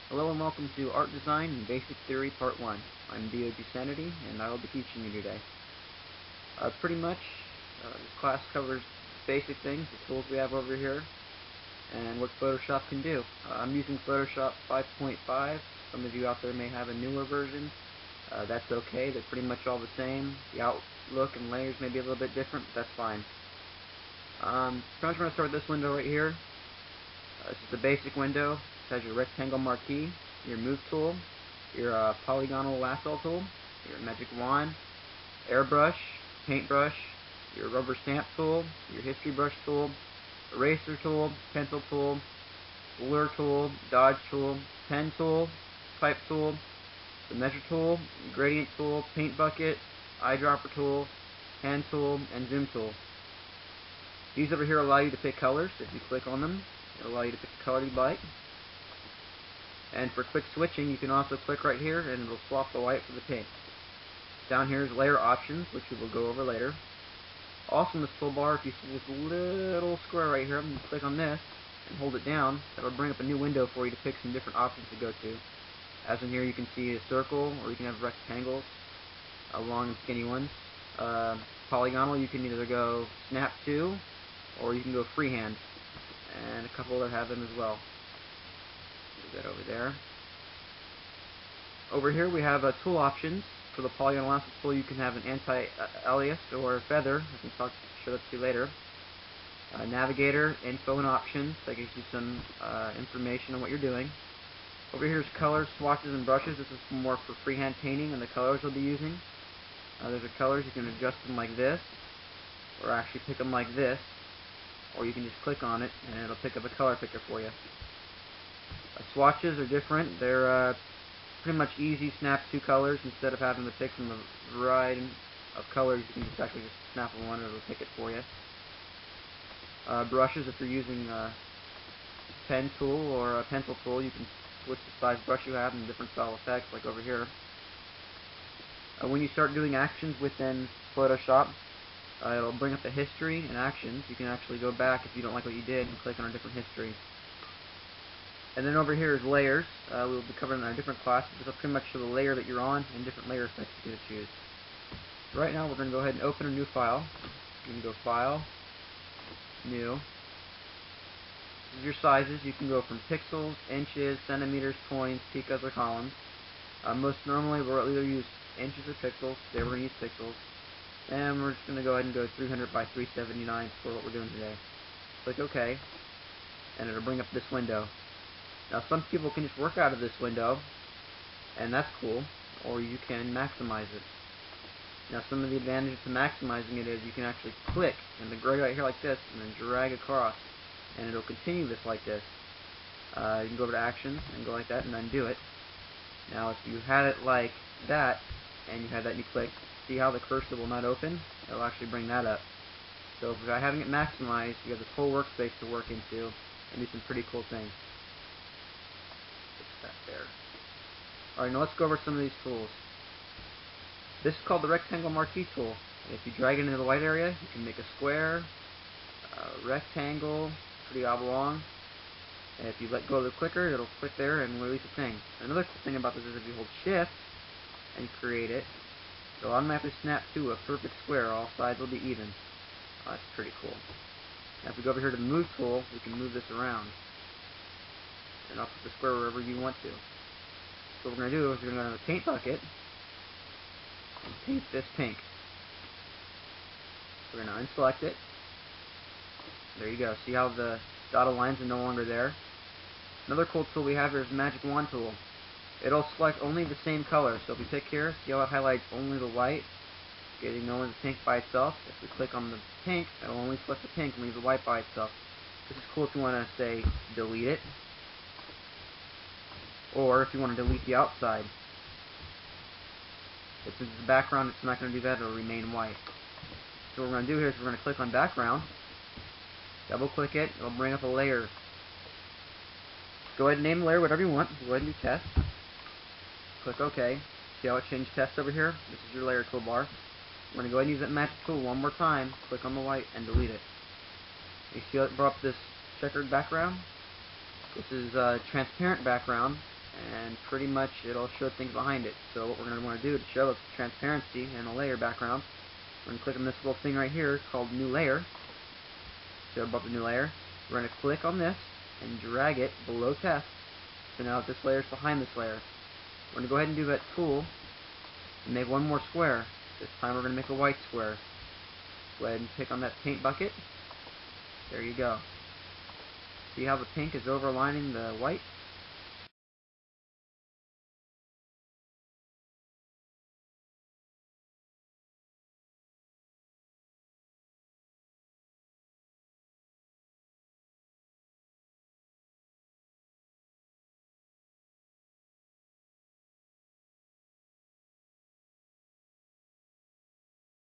Hello and welcome to Art Design and Basic Theory Part 1. I'm DOG Sanity and I will be teaching you today. Pretty much, this class covers basic things, the tools we have over here, and what Photoshop can do. I'm using Photoshop 5.5. Some of you out there may have a newer version. That's okay, they're pretty much all the same. The outlook and layers may be a little bit different, but that's fine. Pretty much we're going to start with this window right here. This is the basic window. It has your rectangle marquee, your move tool, your polygonal lasso tool, your magic wand, airbrush, paintbrush, your rubber stamp tool, your history brush tool, eraser tool, pencil tool, blur tool, dodge tool, pen tool, pipe tool, the measure tool, gradient tool, paint bucket, eyedropper tool, hand tool, and zoom tool. These over here allow you to pick colors. If you click on them, it'll allow you to pick the color you'd like. And for quick switching, you can also click right here and it'll swap the white for the pink. Down here is layer options, which we will go over later. Also in this toolbar, if you see this little square right here, I'm going to click on this and hold it down. That'll bring up a new window for you to pick some different options to go to. As in here, you can see a circle, or you can have rectangles, long and skinny ones. Polygonal, you can either go snap to, or you can go freehand. And a couple that have them as well. That over there. Over here we have tool options. For the polygonal lasso tool, you can have an anti-alias or a feather. I can show that to you later. Navigator, info, and options. That gives you some information on what you're doing. Over here is colors, swatches, and brushes. This is more for freehand painting and the colors we'll be using. There's the colors. You can adjust them like this, or actually pick them like this, or you can just click on it and it'll pick up a color picker for you. Swatches are different. They're pretty much easy. Snap two colors instead of having to pick from a variety of colors. You can just actually just snap one and it'll pick it for you. Brushes, if you're using a pen tool or a pencil tool, you can switch the size brush you have and different style effects, like over here. When you start doing actions within Photoshop, it'll bring up the history and actions. You can actually go back if you don't like what you did and click on a different history. And then over here is layers. We'll be covering our different classes. This will pretty much show the layer that you're on and different layer effects you can choose. So right now we're going to go ahead and open a new file. You can go File, New. This is your sizes. You can go from pixels, inches, centimeters, points, picas, or columns. Most normally we'll either use inches or pixels. Today we're going to use pixels. And we're just going to go ahead and go 300 by 379 for what we're doing today. Click OK, and it'll bring up this window. Now some people can just work out of this window, and that's cool, or you can maximize it. Now some of the advantages to maximizing it is you can actually click in the gray right here like this, and then drag across, and it'll continue this like this. You can go over to Actions, and go like that, and undo it. Now if you had it like that, and you had that and you click, see how the cursor will not open? It'll actually bring that up. So by having it maximized, you have this whole workspace to work into, and do some pretty cool things. That there. Alright, now let's go over some of these tools. This is called the rectangle marquee tool. And if you drag it into the white area, you can make a square, a rectangle, pretty oblong. And if you let go of the clicker, it'll click there and release a thing. Another cool thing about this is if you hold Shift and create it, it'll automatically snap to a perfect square. All sides will be even. That's pretty cool. Now if we go over here to the move tool, we can move this around. And I'll put the square wherever you want to. So what we're going to do is we're going to go to the paint bucket and paint this pink. We're going to unselect it. There you go. See how the dotted lines are no longer there? Another cool tool we have here is the magic wand tool. It'll select only the same color. So if we pick here, see how it highlights only the white, getting only the pink by itself. If we click on the pink, it'll only select the pink and leave the white by itself. This is cool if you want to, say, delete it. Or if you want to delete the outside. But since it's the background, it's not going to do that, it'll remain white. So what we're going to do here is we're going to click on background, double click it, it'll bring up a layer. Go ahead and name the layer whatever you want. Go ahead and do test. Click OK. See how it changed test over here? This is your layer toolbar. We're going to go ahead and use that magic tool one more time, click on the white, and delete it. You see how it brought up this checkered background? This is a transparent background. and pretty much it'll show things behind it. So what we're going to want to do to show the transparency and a layer background, we're going to click on this little thing right here called New Layer. So above the New Layer, we're going to click on this and drag it below Test. So now this layer is behind this layer. We're going to go ahead and do that tool and make one more square. This time we're going to make a white square. Go ahead and pick on that paint bucket. There you go. See how the pink is overlining the white?